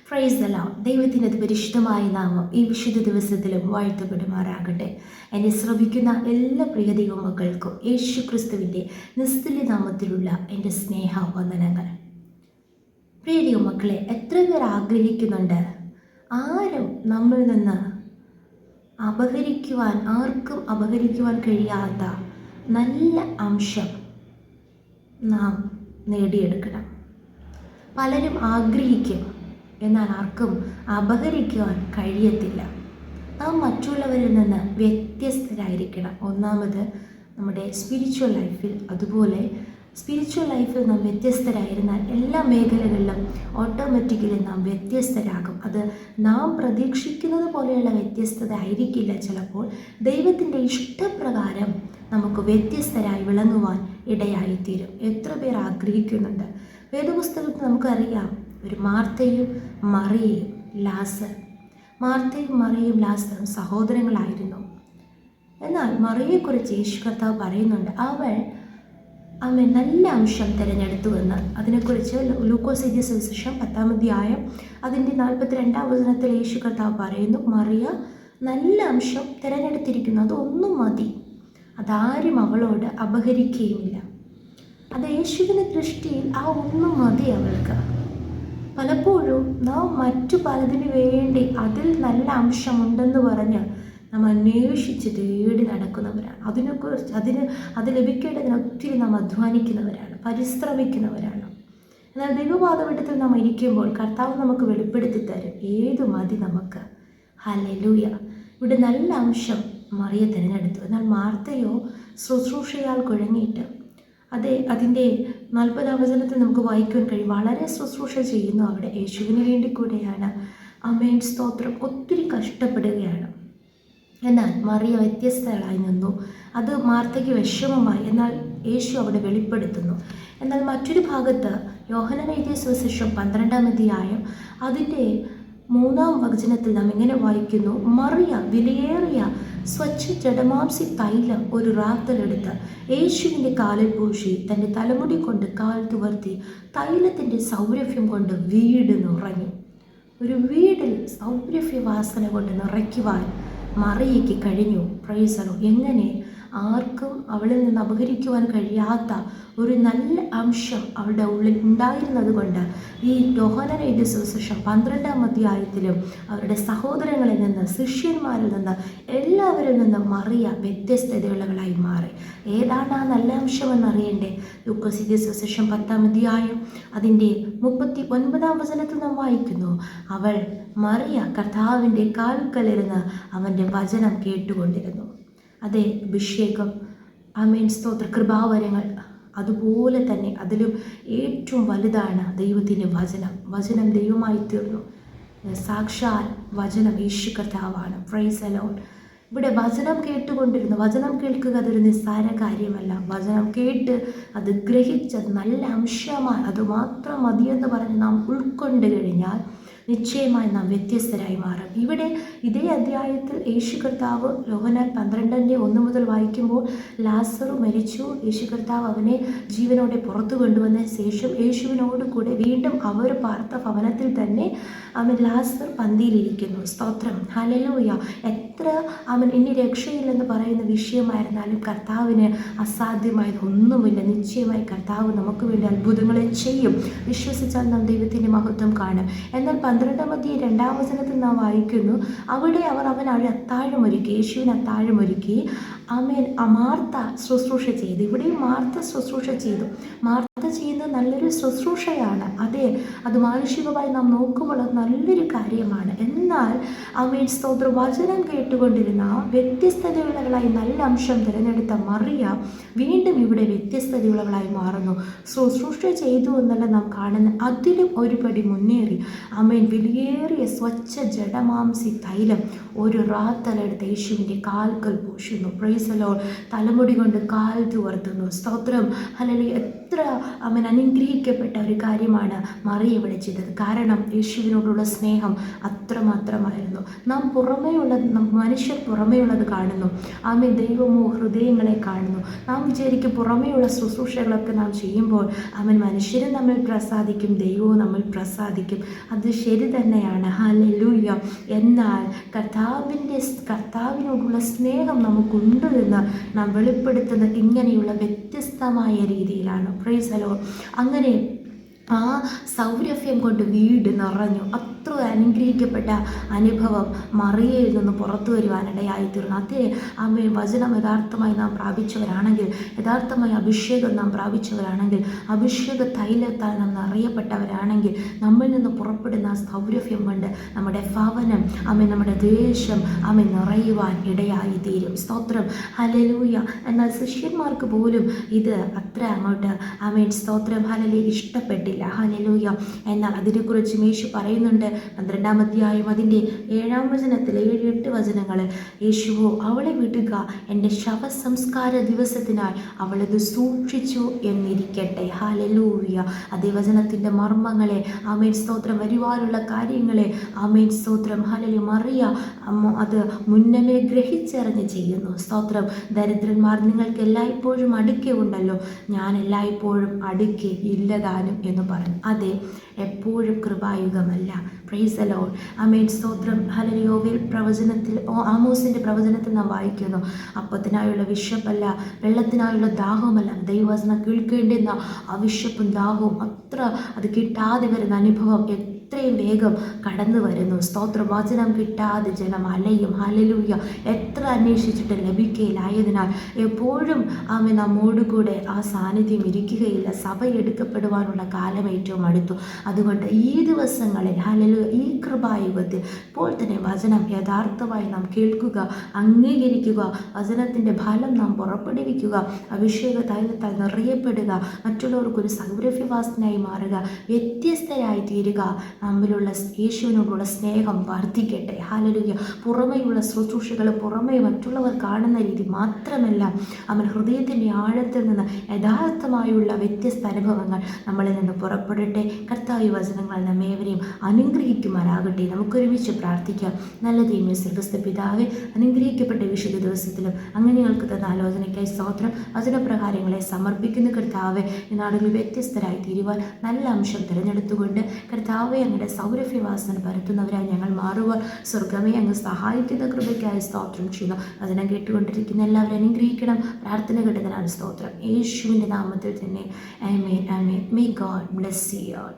Praise the Lord. ദൈവത്തിൻ്റെ പരിശുദ്ധമായ നാമം ഈ വിശുദ്ധ ദിവസത്തിലും വാഴ്ത്തപ്പെടുമാറാകട്ടെ. എന്നെ ശ്രവിക്കുന്ന എല്ലാ പ്രിയ ദൈവമക്കൾക്കും യേശു ക്രിസ്തുവിൻ്റെ നിസ്തുല്യ നാമത്തിലുള്ള എൻ്റെ സ്നേഹ വന്ദനങ്ങൾ. പ്രിയ ദൈവമക്കളെ, എത്ര പേർ ആഗ്രഹിക്കുന്നുണ്ട് ആരും നമ്മിൽ നിന്ന് ആർക്കും അപഹരിക്കുവാൻ കഴിയാത്ത നല്ല അംശം നാം നേടിയെടുക്കണം. പലരും ആഗ്രഹിക്കും, എന്നാൽ ആർക്കും അപഹരിക്കുവാൻ കഴിയത്തില്ല. നാം മറ്റുള്ളവരിൽ നിന്ന് വ്യത്യസ്തരായിരിക്കണം. ഒന്നാമത് നമ്മുടെ സ്പിരിച്വൽ ലൈഫിൽ. അതുപോലെ സ്പിരിച്വൽ ലൈഫിൽ നാം വ്യത്യസ്തരായിരുന്നാൽ എല്ലാ മേഖലകളിലും ഓട്ടോമാറ്റിക്കലി നാം വ്യത്യസ്തരാകും. അത് നാം പ്രതീക്ഷിക്കുന്നത് പോലെയുള്ള വ്യത്യസ്തത ആയിരിക്കില്ല. ചിലപ്പോൾ ദൈവത്തിൻ്റെ ഇഷ്ടപ്രകാരം നമുക്ക് വ്യത്യസ്തരായി വിളങ്ങുവാൻ ഇടയായിത്തീരും. എത്ര പേർ ആഗ്രഹിക്കുന്നുണ്ട്? വേദപുസ്തകത്തിൽ നമുക്കറിയാം, ഒരു മാർത്തയും മറിയയും ലാസറും സഹോദരങ്ങളായിരുന്നു. എന്നാൽ മറിയയെക്കുറിച്ച് യേശു കർത്താവ് പറയുന്നുണ്ട്, അവൻ നല്ല അംശം തിരഞ്ഞെടുത്തുവെന്ന്. അതിനെക്കുറിച്ച് ലൂക്കോസ് എഴുതിയ സുവിശേഷം 10-ാം അധ്യായം അതിൻ്റെ 42-ാം വചനത്തിൽ യേശു കർത്താവ് പറയുന്നു, മറിയ നല്ല അംശം തിരഞ്ഞെടുത്തിരിക്കുന്നു, അതൊന്നും മതി, അതാരും അവളോട് അപഹരിക്കുകയുമില്ല. അത് യേശുവിൻ്റെ ദൃഷ്ടിയിൽ ആ ഒന്നും മതി അവൾക്ക്. പലപ്പോഴും നാം മറ്റു പലതിനു വേണ്ടി അതിൽ നല്ല അംശമുണ്ടെന്ന് പറഞ്ഞ് നാം അന്വേഷിച്ച് തേടി നടക്കുന്നവരാണ്. അത് ലഭിക്കേണ്ടതിന് ഒത്തിരി നാം അധ്വാനിക്കുന്നവരാണ്, പരിശ്രമിക്കുന്നവരാണ്. എന്നാൽ ദൈവപാദപീഠത്തിൽ നാം ഇരിക്കുമ്പോൾ കർത്താവ് നമുക്ക് വെളിപ്പെടുത്തി തരും, ഏതു മതി നമുക്ക്. ഹല്ലേലൂയ. ഇവിടെ നല്ല അംശം മറിയ തിരഞ്ഞെടുത്തു. എന്നാൽ മാർത്തയോ ശുശ്രൂഷയാൽ കുഴങ്ങിയിട്ട് അതിൻ്റെ 40-ാം വചനത്തിൽ നമുക്ക് വായിക്കുവാൻ കഴിയും, വളരെ ശുശ്രൂഷ ചെയ്യുന്നു അവിടെ. യേശുവിന് വേണ്ടി കൂടെയാണ്. ആമേൻ, സ്തോത്രം. ഒത്തിരി കഷ്ടപ്പെടുകയാണ്. എന്നാൽ മറിയ വ്യത്യസ്തകളായി നിന്നു. അത് മാർത്തയ്ക്ക് വിഷമമായി. എന്നാൽ യേശു അവിടെ വെളിപ്പെടുത്തുന്നു. എന്നാൽ മറ്റൊരു ഭാഗത്ത് യോഹന്നാൻ എഴുതിയ സുവിശേഷം 12-ാം അധ്യായം അതിൻ്റെ 3-ാം വചനത്തിൽ നാം ഇങ്ങനെ വായിക്കുന്നു, മറിയ വിലയേറിയ സ്വച്ഛ ജഡമാംസി തൈലം ഒരു റാത്തലെടുത്ത് യേശുവിൻ്റെ കാലിൽ പൂശി തൻ്റെ തലമുടി കൊണ്ട് കാൽ തുവർത്തി തൈലത്തിൻ്റെ സൗരഭ്യം കൊണ്ട് വീട് നിറഞ്ഞു. ഒരു വീടിൽ സൗരഭ്യവാസന കൊണ്ട് നിറയ്ക്കുവാൻ മറിയയ്ക്ക് കഴിഞ്ഞു. Price the Lord. എങ്ങനെ? ആർക്കും അവളിൽ നിന്ന് അപഹരിക്കുവാൻ കഴിയാത്ത ഒരു നല്ല അംശം അവളുടെ ഉള്ളിൽ ഉണ്ടായിരുന്നത് കൊണ്ട് ഈ യോഹന്നാൻ എഴുതിയ സുവിശേഷം 12-ാം അധ്യായത്തിലും അവരുടെ സഹോദരങ്ങളിൽ നിന്ന്, ശിഷ്യന്മാരിൽ നിന്ന്, എല്ലാവരിൽ നിന്നും മറിയ വ്യത്യസ്തതയുള്ളവളായി മാറി. ഏതാണ് ആ നല്ല അംശമെന്ന് അറിയണ്ടേ? ലൂക്കോസ് എഴുതിയ സുവിശേഷം 10-ാം അധ്യായം അതിൻ്റെ 39-ാം വചനത്തിൽ നാം വായിക്കുന്നു, അവൾ മറിയ കർത്താവിൻ്റെ കാൽക്കലിരുന്ന് അവൻ്റെ വചനം കേട്ടുകൊണ്ടിരുന്നു. അതെ, അഭിഷേകം, ആമേൻ, സ്തോത്ര, കൃപാവരങ്ങൾ, അതുപോലെ തന്നെ അതിലും ഏറ്റവും വലുതാണ് ദൈവത്തിൻ്റെ വചനം ദൈവമായി തീർന്നു. സാക്ഷാൽ വചനം യേശു കർത്താവാണ്. Price the Lord. ഇവിടെ വചനം കേട്ടുകൊണ്ടിരുന്നു. വചനം കേൾക്കുക അതൊരു നിസ്സാര കാര്യമല്ല. വചനം കേട്ട് അത് ഗ്രഹിച്ചത് നല്ല അംശമായി അത് മാത്രം മതിയെന്ന് പറഞ്ഞ് നാം ഉൾക്കൊണ്ട് കഴിഞ്ഞാൽ നിശ്ചയമായി നാം വ്യത്യസ്തരായി മാറും. ഇവിടെ ഇതേ അധ്യായത്തിൽ യേശു കർത്താവ് യോഹന്നാൻ 12-1 മുതൽ വായിക്കുമ്പോൾ ലാസറു മരിച്ചു. യേശു കർത്താവ് അവനെ ജീവനോടെ പുറത്തു കൊണ്ടുവന്ന ശേഷം യേശുവിനോട് കൂടെ വീണ്ടും അവർ പാർത്ത ഭവനത്തിൽ തന്നെ ലാസർ പന്തിയിലിരിക്കുന്നു. സ്തോത്രം, ഹല്ലേലൂയ. എത്ര ഇനി രക്ഷയില്ലെന്ന് പറയുന്ന വിഷയമായിരുന്നാലും കർത്താവിന് അസാധ്യമായതൊന്നുമില്ല. നിശ്ചയമായി കർത്താവ് നമുക്ക് വേണ്ടി അത്ഭുതങ്ങളെ ചെയ്യും. വിശ്വസിച്ചാൽ നാം ദൈവത്തിൻ്റെ മഹത്വം കാണും. എന്നാൽ 12-ാം അധ്യായം 2-ാം വചനത്തിൽ നാം വായിക്കുന്നു, അവിടെ അവൻ അത്താഴമൊരുക്കി, യേശുവിന് അത്താഴമൊരുക്കി. ആമേൻ. മാർത്ത ശുശ്രൂഷ ചെയ്തു. ഇവിടെയും മാർത്ത ശുശ്രൂഷ ചെയ്തു. മാർത്ത ചെയ്യുന്നത് നല്ലൊരു ശുശ്രൂഷയാണ്. അതെ, അത് മാനുഷികമായി നാം നോക്കുമ്പോൾ അത് നല്ലൊരു കാര്യമാണ്. എന്നാൽ ആമേൻ, സ്തോത്ര, വചനം കേട്ടുകൊണ്ടിരുന്ന വ്യത്യസ്തതയുള്ളവളായി നല്ല അംശം തിരഞ്ഞെടുത്ത മറിയ വീണ്ടും ഇവിടെ വ്യത്യസ്തതയുള്ളവളായി മാറുന്നു. ശുശ്രൂഷ ചെയ്തു എന്നല്ല നാം കാണുന്ന, അതിലും ഒരുപടി മുന്നേറി ആമേൻ വിലയേറിയ സ്വച്ഛ ജഡമാംസി തൈലം ഒരു റാത്തലെടുത്ത് യേശുവിൻ്റെ കാൽക്കൽ പൂശുന്നു. പ്രൈസലോ തലമുടി കൊണ്ട് കാൽ തുവർത്തുന്നു. സ്തോത്രം. ഹല്ലേലൂയ. എത്ര അനുഗ്രഹിക്കപ്പെട്ട ഒരു കാര്യമാണ് മറിയ ഇവിടെ ചെയ്തത്. കാരണം യേശുവിനോടുള്ള സ്നേഹം അത്രമാത്രമായിരുന്നു. നാം മനുഷ്യർ പുറമേയുള്ളത് കാണുന്നു. ദൈവമോ ഹൃദയങ്ങളെ കാണുന്നു. നാം വിചാരിക്കും പുറമേയുള്ള ശുശ്രൂഷകളൊക്കെ നാം ചെയ്യുമ്പോൾ മനുഷ്യരും നമ്മിൽ പ്രസാദിക്കും, ദൈവവും നമ്മിൽ പ്രസാദിക്കും. അത് ശരി തന്നെയാണ്. ഹല്ലേലൂയ. എന്നാൽ കർത്താവിനോടുള്ള സ്നേഹം നമുക്കുണ്ട് എന്ന് നാം വെളിപ്പെടുത്തുന്നത് ഇങ്ങനെയുള്ള വ്യത്യസ്തമായ രീതിയിലാണ്. Price the Lord. അങ്ങനെ ആ സൗരഭ്യം കൊണ്ട് വീട് നിറഞ്ഞു. അത്ര അനുഗ്രഹിക്കപ്പെട്ട അനുഭവം മറിയയിൽ നിന്ന് പുറത്തു വരുവാനിടയായിത്തീർന്നു. അതേ വചനം യഥാർത്ഥമായി നാം പ്രാപിച്ചവരാണെങ്കിൽ, യഥാർത്ഥമായി അഭിഷേകം നാം പ്രാപിച്ചവരാണെങ്കിൽ, അഭിഷേക തൈലത്താൽ നാം നിറയപ്പെട്ടവരാണെങ്കിൽ, നമ്മിൽ നിന്ന് പുറപ്പെടുന്ന ആ സൗരഭ്യം കൊണ്ട് നമ്മുടെ ഭവനം നമ്മുടെ ദേശം നിറയുവാൻ ഇടയായിത്തീരും. സ്തോത്രം. ഹല്ലേലൂയ. എന്നാൽ ശിഷ്യന്മാർക്ക് പോലും ഇത് അത്ര അങ്ങോട്ട് സ്തോത്രം ഹല്ലേലൂയ ഇഷ്ടപ്പെട്ടില്ല. ഹല്ലേലൂയ. എന്നാൽ അതിനെക്കുറിച്ച് യേശു പറയുന്നുണ്ട് 12-ാം അധ്യായം അതിൻ്റെ 7-ാം വചനത്തിൽ 7-8 വചനങ്ങളിൽ യേശുവോ അവളെ വിടുക, എൻ്റെ ശവസംസ്കാര ദിവസത്തിനായി അവളത് സൂക്ഷിച്ചു എന്നിരിക്കട്ടെ. ഹല്ലേലൂയ. അതേ വചനത്തിൻ്റെ മർമ്മങ്ങളെ സ്തോത്രം വരുവാനുള്ള കാര്യങ്ങളെ സ്തോത്രം ഹല്ലേലൂയ മറിയ അത് മുന്നമേ ഗ്രഹിച്ചറിഞ്ഞ് ചെയ്യുന്നു. സ്തോത്രം. ദരിദ്രന്മാർ നിങ്ങൾക്ക് എല്ലായ്പ്പോഴും അടുക്കെ ഉണ്ടല്ലോ, ഞാൻ എല്ലായ്പ്പോഴും അടുക്കെ ഇല്ലതാനും എന്ന് പറഞ്ഞു. അതെ, എപ്പോഴും കൃപായുഗമല്ല. Praise the Lord. സ്തോത്രം. ഹല്ലേലൂയ. പ്രവചനത്തിൽ ആമോസിൻ്റെ പ്രവചനത്തിൽ നാം വായിക്കുന്നു, അപ്പത്തിനായുള്ള വിശപ്പല്ല, വെള്ളത്തിനായുള്ള ദാഹവുമല്ല, ദൈവവചനം കേൾക്കേണ്ടുന്ന ആ വിശപ്പും ദാഹവും അത്ര അത് കിട്ടാതെ വരുന്ന അനുഭവം എത്രയും വേഗം കടന്നു വരുന്നു. സ്തോത്ര. വചനം കിട്ടാതെ ജനം അലയും. ഹല്ലേലൂയ. എത്ര അന്വേഷിച്ചിട്ട് ലഭിക്കയിലായതിനാൽ എപ്പോഴും നമ്മോടുകൂടെ ആ സാന്നിധ്യം ഇരിക്കുകയില്ല. സഭ എടുക്കപ്പെടുവാനുള്ള കാലം ഏറ്റവും അടുത്തു. അതുകൊണ്ട് ഈ ദിവസങ്ങളിൽ ഹല്ലേലൂയ ഈ കൃപായുഗത്തിൽ ഇപ്പോൾ തന്നെ വചനം യഥാർത്ഥമായി നാം കേൾക്കുക, അംഗീകരിക്കുക, വചനത്തിൻ്റെ ഫലം നാം പുറപ്പെടുവിക്കുക, അഭിഷേക തൈലത്താൽ നിറയപ്പെടുക, മറ്റുള്ളവർക്കൊരു സൗരഭ്യവാസനായി മാറുക, വ്യത്യസ്തരായി തീരുക. നമ്മിലുള്ള യേശുവിനോടുള്ള സ്നേഹം വർദ്ധിക്കട്ടെ. ഹല്ലേലൂയ. പുറമേയുള്ള ശുശ്രൂഷകൾ പുറമേ മറ്റുള്ളവർ കാണുന്ന രീതി മാത്രമല്ല, ഹൃദയത്തിൻ്റെ ആഴത്തിൽ നിന്ന് യഥാർത്ഥമായുള്ള വ്യത്യസ്ത അനുഭവങ്ങൾ നമ്മളിൽ നിന്ന് പുറപ്പെടട്ടെ. കർത്താവ് വചനങ്ങൾ നമ്മേവരെയും അനുഗ്രഹിക്കുമാറാകട്ടെ. നമുക്കൊരുമിച്ച് പ്രാർത്ഥിക്കാം. നല്ല ദൈവമേ, സ്വർഗ്ഗസ്ഥ പിതാവേ, അനുഗ്രഹിക്കപ്പെട്ട വിശുദ്ധ ദിവസത്തിലും അങ്ങനെ ഞങ്ങൾക്ക് തന്ന ആലോചനയ്ക്കായി സ്തോത്രം. വചനപ്രകാരങ്ങളെ സമർപ്പിക്കുന്ന കർത്താവെ, ഈ നാടുകളിൽ വ്യത്യസ്തരായി തീരുവാൻ നല്ല അംശം തിരഞ്ഞെടുത്തുകൊണ്ട് കർത്താവെ അങ്ങയുടെ സൗരഭ്യവാസന പരത്തുന്നവരായി ഞങ്ങൾ മാറുവാൻ സ്വർഗ്ഗമേ അങ്ങ് സഹായിക്കുന്ന കൃപയ്ക്കായി സ്തോത്രം ചെയ്യുന്നു. വചനം കേട്ടുകൊണ്ടിരിക്കുന്ന എല്ലാവരും അനുഗ്രഹിക്കണം. പ്രാർത്ഥന കേട്ടതിനാണ് സ്തോത്രം. യേശുവിൻ്റെ നാമത്തിൽ തന്നെ. Amen. Amen. May God bless you all.